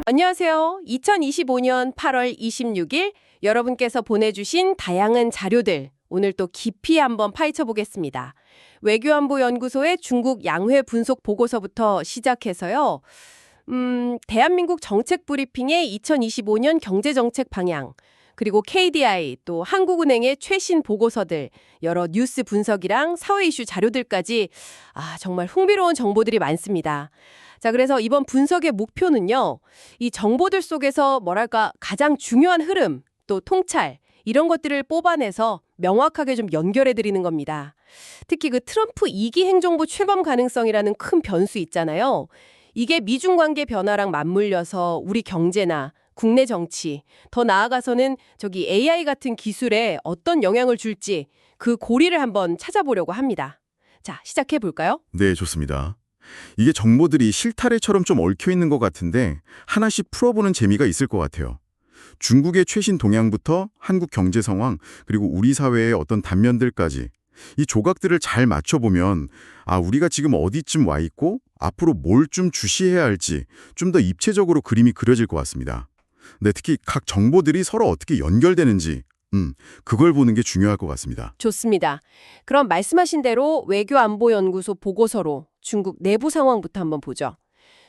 안녕하세요. 2025년 8월 26일 여러분께서 보내주신 다양한 자료들 오늘 또 깊이 한번 파헤쳐 보겠습니다. 외교안보연구소의 중국 양회 분석 보고서부터 시작해서요. 대한민국 정책 브리핑의 2025년 경제정책 방향, 그리고 KDI 또 한국은행의 최신 보고서들, 여러 뉴스 분석이랑 사회 이슈 자료들까지 정말 흥미로운 정보들이 많습니다. 자, 그래서 이번 분석의 목표는요. 이 정보들 속에서 뭐랄까 가장 중요한 흐름, 또 통찰 이런 것들을 뽑아내서 명확하게 좀 연결해 드리는 겁니다. 특히 그 트럼프 2기 행정부 출범 가능성이라는 큰 변수 있잖아요. 이게 미중 관계 변화랑 맞물려서 우리 경제나 국내 정치, 더 나아가서는 저기 AI 같은 기술에 어떤 영향을 줄지 그 고리를 한번 찾아보려고 합니다. 자, 시작해 볼까요? 네, 좋습니다. 이게 정보들이 실타래처럼 좀 얽혀 있는 것 같은데 하나씩 풀어보는 재미가 있을 것 같아요. 중국의 최신 동향부터 한국 경제 상황, 그리고 우리 사회의 어떤 단면들까지 이 조각들을 잘 맞춰보면 우리가 지금 어디쯤 와 있고 앞으로 뭘 좀 주시해야 할지 좀 더 입체적으로 그림이 그려질 것 같습니다. 네, 특히 각 정보들이 서로 어떻게 연결되는지 그걸 보는 게 중요할 것 같습니다. 좋습니다. 그럼 말씀하신 대로 외교안보연구소 보고서로 중국 내부 상황부터 한번 보죠.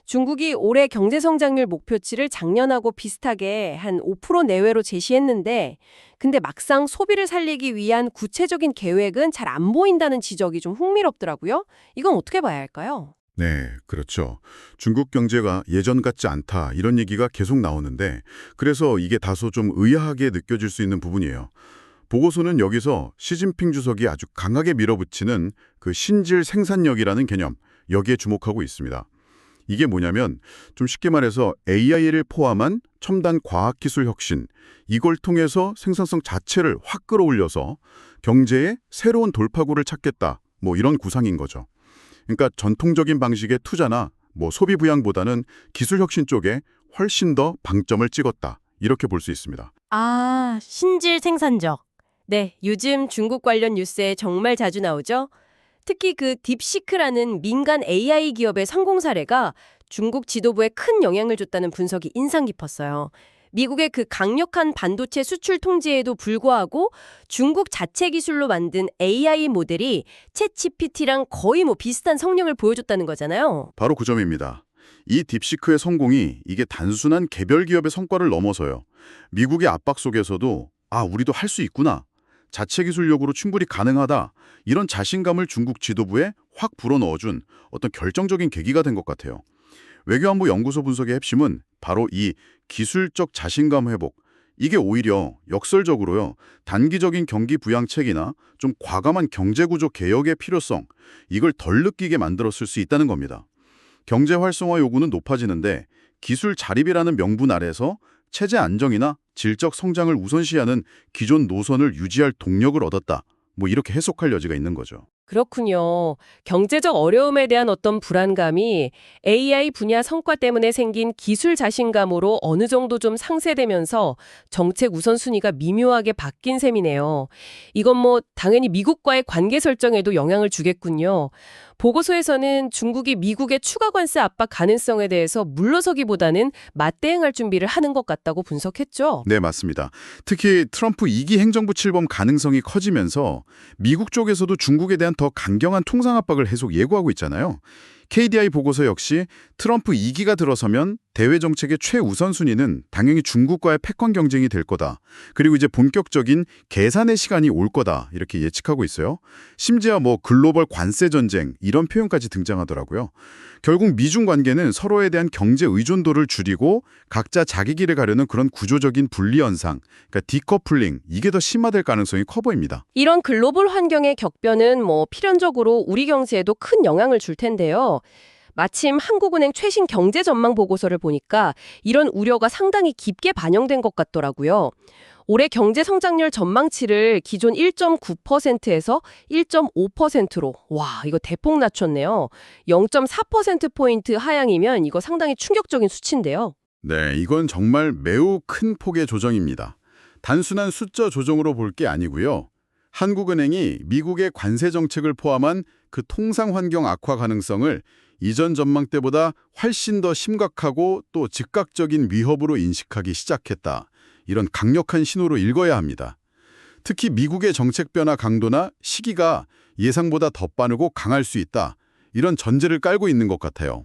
중국이 올해 경제성장률 목표치를 작년하고 비슷하게 한 5% 내외로 제시했는데 근데 막상 소비를 살리기 위한 구체적인 계획은 잘 안 보인다는 지적이 좀 흥미롭더라고요. 이건 어떻게 봐야 할까요? 네, 그렇죠. 중국 경제가 예전 같지 않다 이런 얘기가 계속 나오는데 그래서 이게 다소 좀 의아하게 느껴질 수 있는 부분이에요. 보고서는 여기서 시진핑 주석이 아주 강하게 밀어붙이는 그 신질 생산력이라는 개념, 여기에 주목하고 있습니다. 이게 뭐냐면 좀 쉽게 말해서 AI를 포함한 첨단 과학기술 혁신, 이걸 통해서 생산성 자체를 확 끌어올려서 경제에 새로운 돌파구를 찾겠다, 뭐 이런 구상인 거죠. 그러니까 전통적인 방식의 투자나 소비 부양보다는 기술 혁신 쪽에 훨씬 더 방점을 찍었다, 이렇게 볼 수 있습니다. 신질 생산적. 네, 요즘 중국 관련 뉴스에 정말 자주 나오죠. 특히 그 딥시크라는 민간 AI 기업의 성공 사례가 중국 지도부에 큰 영향을 줬다는 분석이 인상 깊었어요. 미국의 그 강력한 반도체 수출 통제에도 불구하고 중국 자체 기술로 만든 AI 모델이 챗GPT랑 거의 비슷한 성능을 보여줬다는 거잖아요. 바로 그 점입니다. 이 딥시크의 성공이 이게 단순한 개별 기업의 성과를 넘어서요. 미국의 압박 속에서도 우리도 할 수 있구나. 자체 기술력으로 충분히 가능하다. 이런 자신감을 중국 지도부에 확 불어넣어준 어떤 결정적인 계기가 된 것 같아요. 외교안보 연구소 분석의 핵심은 바로 이 기술적 자신감 회복. 이게 오히려 역설적으로요. 단기적인 경기 부양책이나 좀 과감한 경제구조 개혁의 필요성, 이걸 덜 느끼게 만들었을 수 있다는 겁니다. 경제 활성화 요구는 높아지는데 기술 자립이라는 명분 아래서 체제 안정이나 질적 성장을 우선시하는 기존 노선을 유지할 동력을 얻었다. 이렇게 해석할 여지가 있는 거죠. 그렇군요. 경제적 어려움에 대한 어떤 불안감이 AI 분야 성과 때문에 생긴 기술 자신감으로 어느 정도 좀 상쇄되면서 정책 우선순위가 미묘하게 바뀐 셈이네요. 이건 당연히 미국과의 관계 설정에도 영향을 주겠군요. 보고서에서는 중국이 미국의 추가 관세 압박 가능성에 대해서 물러서기보다는 맞대응할 준비를 하는 것 같다고 분석했죠. 네, 맞습니다. 특히 트럼프 2기 행정부 출범 가능성이 커지면서 미국 쪽에서도 중국에 대한 더 강경한 통상 압박을 계속 예고하고 있잖아요. KDI 보고서 역시 트럼프 2기가 들어서면 대외 정책의 최우선순위는 당연히 중국과의 패권 경쟁이 될 거다. 그리고 이제 본격적인 계산의 시간이 올 거다. 이렇게 예측하고 있어요. 심지어 글로벌 관세 전쟁 이런 표현까지 등장하더라고요. 결국 미중 관계는 서로에 대한 경제 의존도를 줄이고 각자 자기 길을 가려는 그런 구조적인 분리 현상, 그러니까 디커플링, 이게 더 심화될 가능성이 커 보입니다. 이런 글로벌 환경의 격변은 필연적으로 우리 경제에도 큰 영향을 줄 텐데요. 마침 한국은행 최신 경제 전망 보고서를 보니까 이런 우려가 상당히 깊게 반영된 것 같더라고요. 올해 경제 성장률 전망치를 기존 1.9%에서 1.5%로 이거 대폭 낮췄네요. 0.4%포인트 하향이면 이거 상당히 충격적인 수치인데요. 네, 이건 정말 매우 큰 폭의 조정입니다. 단순한 숫자 조정으로 볼 게 아니고요. 한국은행이 미국의 관세 정책을 포함한 그 통상 환경 악화 가능성을 이전 전망 때보다 훨씬 더 심각하고 또 즉각적인 위협으로 인식하기 시작했다. 이런 강력한 신호로 읽어야 합니다. 특히 미국의 정책 변화 강도나 시기가 예상보다 더 빠르고 강할 수 있다. 이런 전제를 깔고 있는 것 같아요.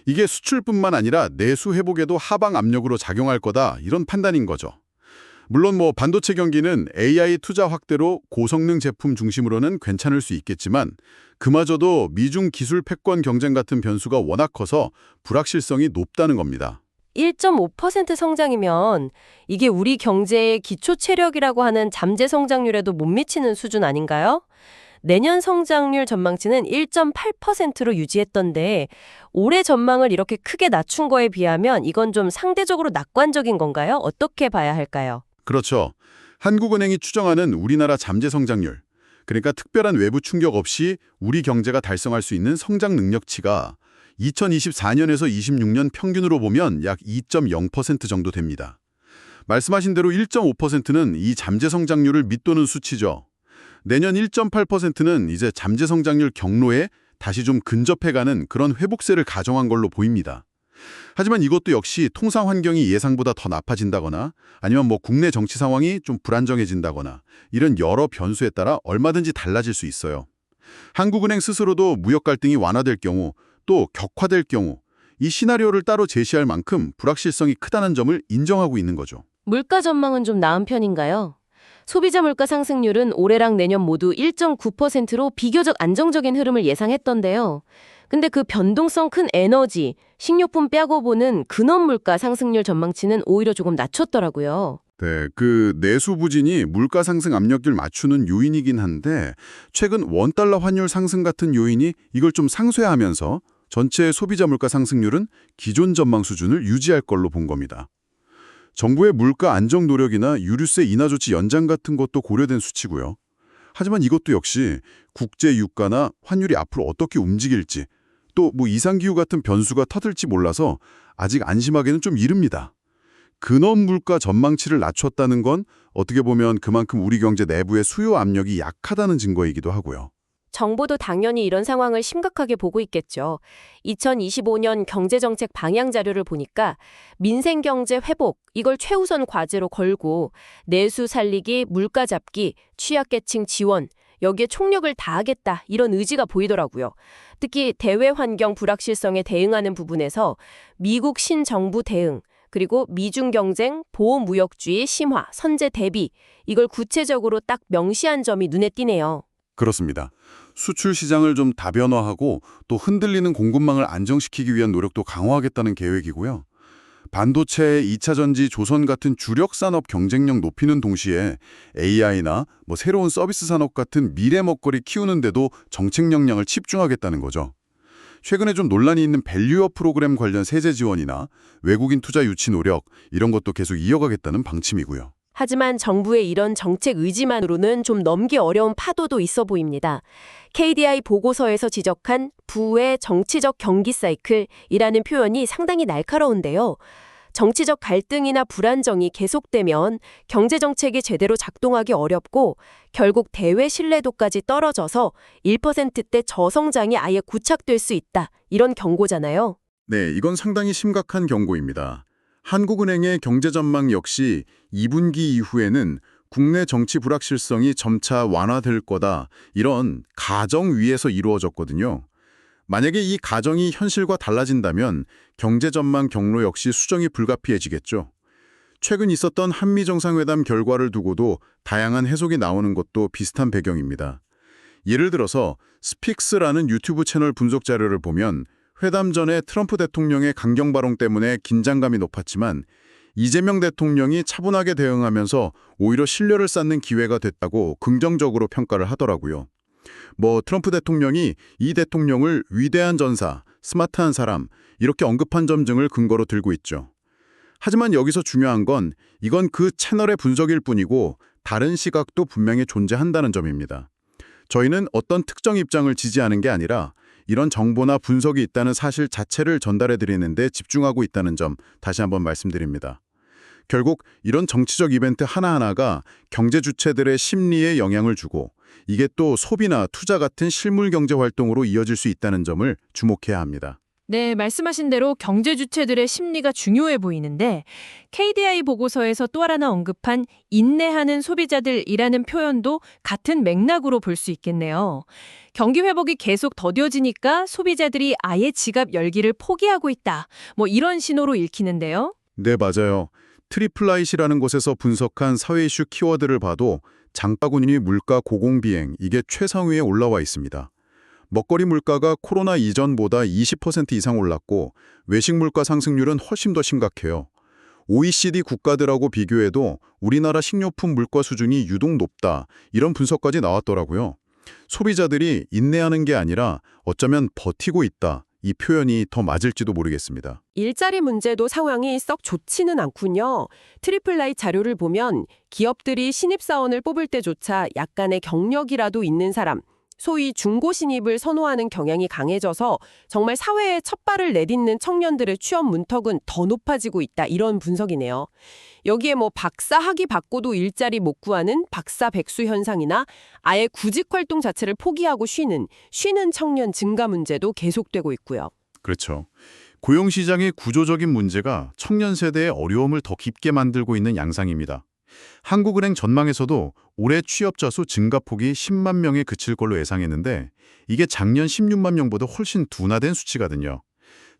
이게 수출뿐만 아니라 내수 회복에도 하방 압력으로 작용할 거다. 이런 판단인 거죠. 물론 반도체 경기는 AI 투자 확대로 고성능 제품 중심으로는 괜찮을 수 있겠지만 그마저도 미중 기술 패권 경쟁 같은 변수가 워낙 커서 불확실성이 높다는 겁니다. 1.5% 성장이면 이게 우리 경제의 기초 체력이라고 하는 잠재 성장률에도 못 미치는 수준 아닌가요? 내년 성장률 전망치는 1.8%로 유지했던데 올해 전망을 이렇게 크게 낮춘 거에 비하면 이건 좀 상대적으로 낙관적인 건가요? 어떻게 봐야 할까요? 그렇죠. 한국은행이 추정하는 우리나라 잠재 성장률, 그러니까 특별한 외부 충격 없이 우리 경제가 달성할 수 있는 성장 능력치가 2024년에서 26년 평균으로 보면 약 2.0% 정도 됩니다. 말씀하신 대로 1.5%는 이 잠재 성장률을 밑도는 수치죠. 내년 1.8%는 이제 잠재 성장률 경로에 다시 좀 근접해가는 그런 회복세를 가정한 걸로 보입니다. 하지만 이것도 역시 통상 환경이 예상보다 더 나빠진다거나 아니면 국내 정치 상황이 좀 불안정해진다거나 이런 여러 변수에 따라 얼마든지 달라질 수 있어요. 한국은행 스스로도 무역 갈등이 완화될 경우 또 격화될 경우 이 시나리오를 따로 제시할 만큼 불확실성이 크다는 점을 인정하고 있는 거죠. 물가 전망은 좀 나은 편인가요? 소비자 물가 상승률은 올해랑 내년 모두 1.9%로 비교적 안정적인 흐름을 예상했던데요. 근데 그 변동성 큰 에너지, 식료품 빼고 보는 근원 물가 상승률 전망치는 오히려 조금 낮췄더라고요. 네, 그 내수 부진이 물가 상승 압력을 맞추는 요인이긴 한데 최근 원달러 환율 상승 같은 요인이 이걸 좀 상쇄하면서 전체 소비자 물가 상승률은 기존 전망 수준을 유지할 걸로 본 겁니다. 정부의 물가 안정 노력이나 유류세 인하 조치 연장 같은 것도 고려된 수치고요. 하지만 이것도 역시 국제 유가나 환율이 앞으로 어떻게 움직일지 또 이상기후 같은 변수가 터질지 몰라서 아직 안심하기는 좀 이릅니다. 근원 물가 전망치를 낮췄다는 건 어떻게 보면 그만큼 우리 경제 내부의 수요 압력이 약하다는 증거이기도 하고요. 정부도 당연히 이런 상황을 심각하게 보고 있겠죠. 2025년 경제정책 방향 자료를 보니까 민생경제 회복, 이걸 최우선 과제로 걸고 내수 살리기, 물가 잡기, 취약계층 지원, 여기에 총력을 다하겠다 이런 의지가 보이더라고요. 특히 대외 환경 불확실성에 대응하는 부분에서 미국 신정부 대응, 그리고 미중 경쟁, 보호무역주의 심화, 선제 대비, 이걸 구체적으로 딱 명시한 점이 눈에 띄네요. 그렇습니다. 수출 시장을 좀 다변화하고 또 흔들리는 공급망을 안정시키기 위한 노력도 강화하겠다는 계획이고요. 반도체, 2차 전지, 조선 같은 주력 산업 경쟁력 높이는 동시에 AI나 새로운 서비스 산업 같은 미래 먹거리 키우는 데도 정책 역량을 집중하겠다는 거죠. 최근에 좀 논란이 있는 밸류업 프로그램 관련 세제 지원이나 외국인 투자 유치 노력 이런 것도 계속 이어가겠다는 방침이고요. 하지만 정부의 이런 정책 의지만으로는 좀 넘기 어려운 파도도 있어 보입니다. KDI 보고서에서 지적한 부의 정치적 경기 사이클이라는 표현이 상당히 날카로운데요. 정치적 갈등이나 불안정이 계속되면 경제정책이 제대로 작동하기 어렵고 결국 대외 신뢰도까지 떨어져서 1%대 저성장이 아예 구착될 수 있다. 이런 경고잖아요. 네, 이건 상당히 심각한 경고입니다. 한국은행의 경제 전망 역시 2분기 이후에는 국내 정치 불확실성이 점차 완화될 거다. 이런 가정 위에서 이루어졌거든요. 만약에 이 가정이 현실과 달라진다면 경제 전망 경로 역시 수정이 불가피해지겠죠. 최근 있었던 한미 정상회담 결과를 두고도 다양한 해석이 나오는 것도 비슷한 배경입니다. 예를 들어서 스픽스라는 유튜브 채널 분석 자료를 보면 회담 전에 트럼프 대통령의 강경 발언 때문에 긴장감이 높았지만 이재명 대통령이 차분하게 대응하면서 오히려 신뢰를 쌓는 기회가 됐다고 긍정적으로 평가를 하더라고요. 트럼프 대통령이 이 대통령을 위대한 전사, 스마트한 사람 이렇게 언급한 점 등을 근거로 들고 있죠. 하지만 여기서 중요한 건 이건 그 채널의 분석일 뿐이고 다른 시각도 분명히 존재한다는 점입니다. 저희는 어떤 특정 입장을 지지하는 게 아니라 이런 정보나 분석이 있다는 사실 자체를 전달해 드리는 데 집중하고 있다는 점 다시 한번 말씀드립니다. 결국 이런 정치적 이벤트 하나하나가 경제 주체들의 심리에 영향을 주고 이게 또 소비나 투자 같은 실물 경제 활동으로 이어질 수 있다는 점을 주목해야 합니다. 네, 말씀하신 대로 경제 주체들의 심리가 중요해 보이는데 KDI 보고서에서 또 하나 언급한 인내하는 소비자들이라는 표현도 같은 맥락으로 볼 수 있겠네요. 경기 회복이 계속 더뎌지니까 소비자들이 아예 지갑 열기를 포기하고 있다. 뭐 이런 신호로 읽히는데요. 네, 맞아요. 트리플라잇이라는 곳에서 분석한 사회 이슈 키워드를 봐도 장바구니 물가 고공비행, 이게 최상위에 올라와 있습니다. 먹거리 물가가 코로나 이전보다 20% 이상 올랐고 외식 물가 상승률은 훨씬 더 심각해요. OECD 국가들하고 비교해도 우리나라 식료품 물가 수준이 유독 높다, 이런 분석까지 나왔더라고요. 소비자들이 인내하는 게 아니라 어쩌면 버티고 있다, 이 표현이 더 맞을지도 모르겠습니다. 일자리 문제도 상황이 썩 좋지는 않군요. 트리플라잇 자료를 보면 기업들이 신입사원을 뽑을 때조차 약간의 경력이라도 있는 사람, 소위 중고 신입을 선호하는 경향이 강해져서 정말 사회에 첫 발을 내딛는 청년들의 취업 문턱은 더 높아지고 있다, 이런 분석이네요. 여기에 뭐 박사 학위 받고도 일자리 못 구하는 박사 백수 현상이나 아예 구직 활동 자체를 포기하고 쉬는 청년 증가 문제도 계속되고 있고요. 그렇죠. 고용시장의 구조적인 문제가 청년 세대의 어려움을 더 깊게 만들고 있는 양상입니다. 한국은행 전망에서도 올해 취업자 수 증가폭이 10만 명에 그칠 걸로 예상했는데 이게 작년 16만 명보다 훨씬 둔화된 수치거든요.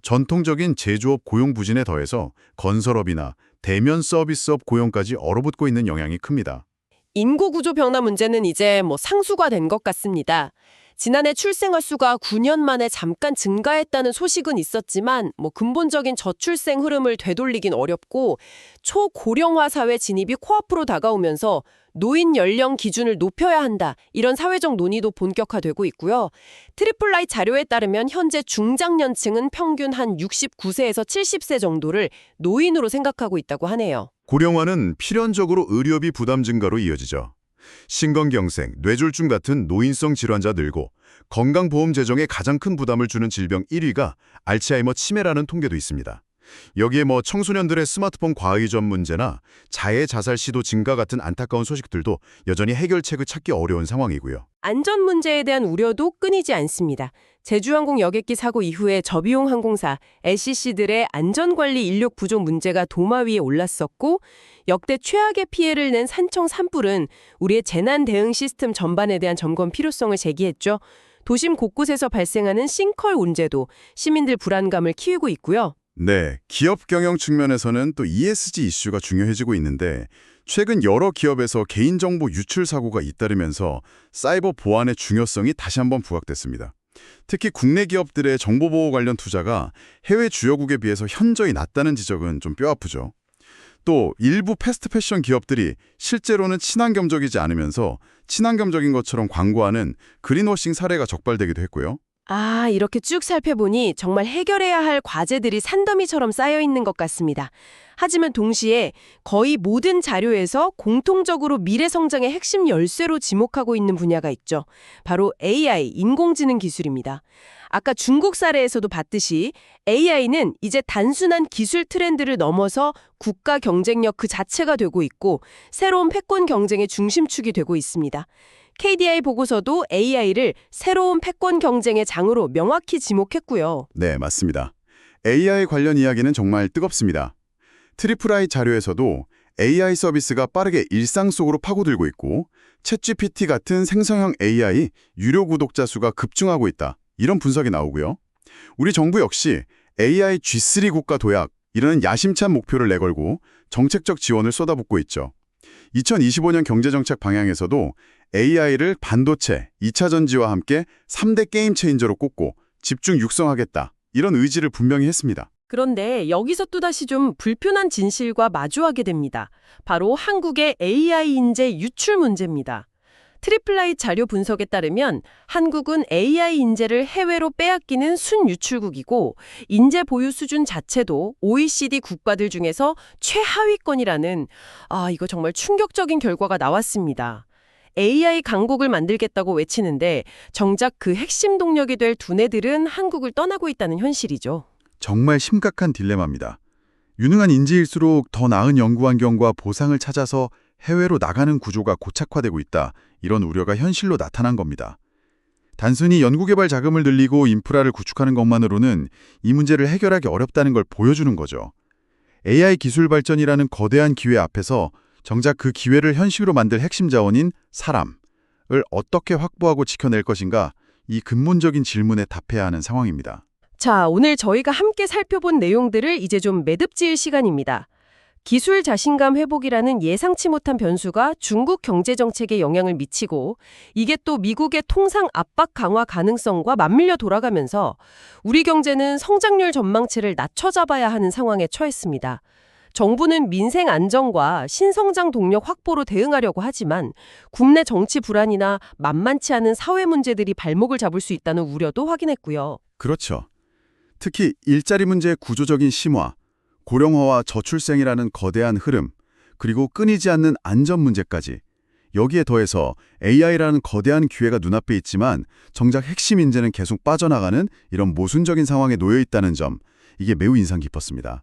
전통적인 제조업 고용 부진에 더해서 건설업이나 대면 서비스업 고용까지 얼어붙고 있는 영향이 큽니다. 인구 구조 변화 문제는 이제 뭐 상수가 된 것 같습니다. 지난해 출생아 수가 9년 만에 잠깐 증가했다는 소식은 있었지만 뭐 근본적인 저출생 흐름을 되돌리긴 어렵고 초고령화 사회 진입이 코앞으로 다가오면서 노인 연령 기준을 높여야 한다, 이런 사회적 논의도 본격화되고 있고요. 트리플라잇 자료에 따르면 현재 중장년층은 평균 한 69세에서 70세 정도를 노인으로 생각하고 있다고 하네요. 고령화는 필연적으로 의료비 부담 증가로 이어지죠. 심근경색, 뇌졸중 같은 노인성 질환자 늘고 건강보험 재정에 가장 큰 부담을 주는 질병 1위가 알츠하이머 치매라는 통계도 있습니다. 여기에 뭐 청소년들의 스마트폰 과의존 문제나 자해 자살 시도 증가 같은 안타까운 소식들도 여전히 해결책을 찾기 어려운 상황이고요. 안전 문제에 대한 우려도 끊이지 않습니다. 제주항공 여객기 사고 이후에 저비용 항공사 LCC들의 안전관리 인력 부족 문제가 도마 위에 올랐었고 역대 최악의 피해를 낸 산청 산불은 우리의 재난 대응 시스템 전반에 대한 점검 필요성을 제기했죠. 도심 곳곳에서 발생하는 싱크홀 문제도 시민들 불안감을 키우고 있고요. 네, 기업 경영 측면에서는 또 ESG 이슈가 중요해지고 있는데 최근 여러 기업에서 개인정보 유출 사고가 잇따르면서 사이버 보안의 중요성이 다시 한번 부각됐습니다. 특히 국내 기업들의 정보보호 관련 투자가 해외 주요국에 비해서 현저히 낮다는 지적은 좀 뼈아프죠. 또 일부 패스트 패션 기업들이 실제로는 친환경적이지 않으면서 친환경적인 것처럼 광고하는 그린워싱 사례가 적발되기도 했고요. 아, 이렇게 쭉 살펴보니 정말 해결해야 할 과제들이 산더미처럼 쌓여 있는 것 같습니다. 하지만 동시에 거의 모든 자료에서 공통적으로 미래 성장의 핵심 열쇠로 지목하고 있는 분야가 있죠. 바로 AI, 인공지능 기술입니다. 아까 중국 사례에서도 봤듯이 AI는 이제 단순한 기술 트렌드를 넘어서 국가 경쟁력 그 자체가 되고 있고 새로운 패권 경쟁의 중심축이 되고 있습니다. KDI 보고서도 AI를 새로운 패권 경쟁의 장으로 명확히 지목했고요. 네, 맞습니다. AI 관련 이야기는 정말 뜨겁습니다. 트리플아이 자료에서도 AI 서비스가 빠르게 일상 속으로 파고들고 있고 챗GPT 같은 생성형 AI 유료 구독자 수가 급증하고 있다, 이런 분석이 나오고요. 우리 정부 역시 AI G3 국가 도약, 이런 야심찬 목표를 내걸고 정책적 지원을 쏟아붓고 있죠. 2025년 경제정책 방향에서도 AI를 반도체, 2차 전지와 함께 3대 게임 체인저로 꼽고 집중 육성하겠다, 이런 의지를 분명히 했습니다. 그런데 여기서 또다시 좀 불편한 진실과 마주하게 됩니다. 바로 한국의 AI 인재 유출 문제입니다. 트리플라잇 자료 분석에 따르면 한국은 AI 인재를 해외로 빼앗기는 순유출국이고 인재 보유 수준 자체도 OECD 국가들 중에서 최하위권이라는, 이거 정말 충격적인 결과가 나왔습니다. AI 강국을 만들겠다고 외치는데 정작 그 핵심 동력이 될 두뇌들은 한국을 떠나고 있다는 현실이죠. 정말 심각한 딜레마입니다. 유능한 인재일수록 더 나은 연구 환경과 보상을 찾아서 해외로 나가는 구조가 고착화되고 있다. 이런 우려가 현실로 나타난 겁니다. 단순히 연구개발 자금을 늘리고 인프라를 구축하는 것만으로는 이 문제를 해결하기 어렵다는 걸 보여주는 거죠. AI 기술 발전이라는 거대한 기회 앞에서 정작 그 기회를 현실로 만들 핵심 자원인 사람을 어떻게 확보하고 지켜낼 것인가, 이 근본적인 질문에 답해야 하는 상황입니다. 자, 오늘 저희가 함께 살펴본 내용들을 이제 좀 매듭지을 시간입니다. 기술 자신감 회복이라는 예상치 못한 변수가 중국 경제 정책에 영향을 미치고 이게 또 미국의 통상 압박 강화 가능성과 맞물려 돌아가면서 우리 경제는 성장률 전망치를 낮춰잡아야 하는 상황에 처했습니다. 정부는 민생 안정과 신성장 동력 확보로 대응하려고 하지만 국내 정치 불안이나 만만치 않은 사회 문제들이 발목을 잡을 수 있다는 우려도 확인했고요. 그렇죠. 특히 일자리 문제의 구조적인 심화, 고령화와 저출생이라는 거대한 흐름, 그리고 끊이지 않는 안전 문제까지, 여기에 더해서 AI라는 거대한 기회가 눈앞에 있지만 정작 핵심 인재는 계속 빠져나가는 이런 모순적인 상황에 놓여 있다는 점, 이게 매우 인상 깊었습니다.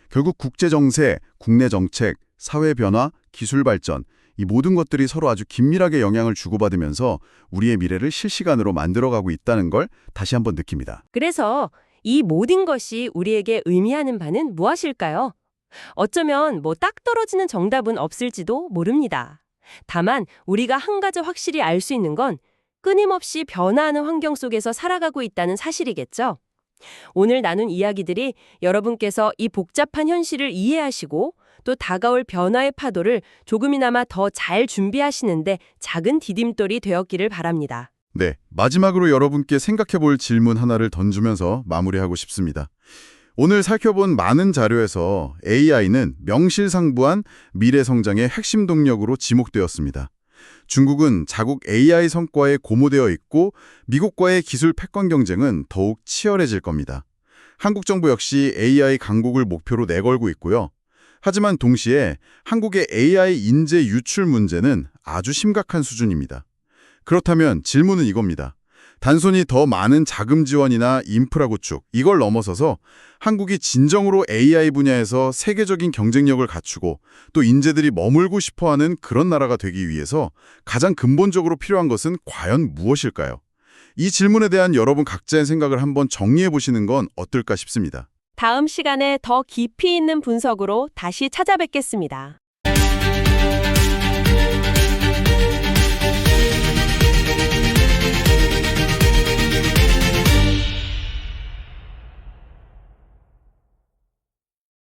결국 국제 정세, 국내 정책, 사회 변화, 기술 발전, 이 모든 것들이 서로 아주 긴밀하게 영향을 주고받으면서 우리의 미래를 실시간으로 만들어가고 있다는 걸 다시 한번 느낍니다. 그래서 이 모든 것이 우리에게 의미하는 바는 무엇일까요? 어쩌면 딱 떨어지는 정답은 없을지도 모릅니다. 다만 우리가 한 가지 확실히 알 수 있는 건 끊임없이 변화하는 환경 속에서 살아가고 있다는 사실이겠죠. 오늘 나눈 이야기들이 여러분께서 이 복잡한 현실을 이해하시고 또 다가올 변화의 파도를 조금이나마 더 잘 준비하시는데 작은 디딤돌이 되었기를 바랍니다. 네, 마지막으로 여러분께 생각해볼 질문 하나를 던지면서 마무리하고 싶습니다. 오늘 살펴본 많은 자료에서 AI는 명실상부한 미래 성장의 핵심 동력으로 지목되었습니다. 중국은 자국 AI 성과에 고무되어 있고 미국과의 기술 패권 경쟁은 더욱 치열해질 겁니다. 한국 정부 역시 AI 강국을 목표로 내걸고 있고요. 하지만 동시에 한국의 AI 인재 유출 문제는 아주 심각한 수준입니다. 그렇다면 질문은 이겁니다. 단순히 더 많은 자금 지원이나 인프라 구축, 이걸 넘어서서 한국이 진정으로 AI 분야에서 세계적인 경쟁력을 갖추고 또 인재들이 머물고 싶어하는 그런 나라가 되기 위해서 가장 근본적으로 필요한 것은 과연 무엇일까요? 이 질문에 대한 여러분 각자의 생각을 한번 정리해 보시는 건 어떨까 싶습니다. 다음 시간에 더 깊이 있는 분석으로 다시 찾아뵙겠습니다.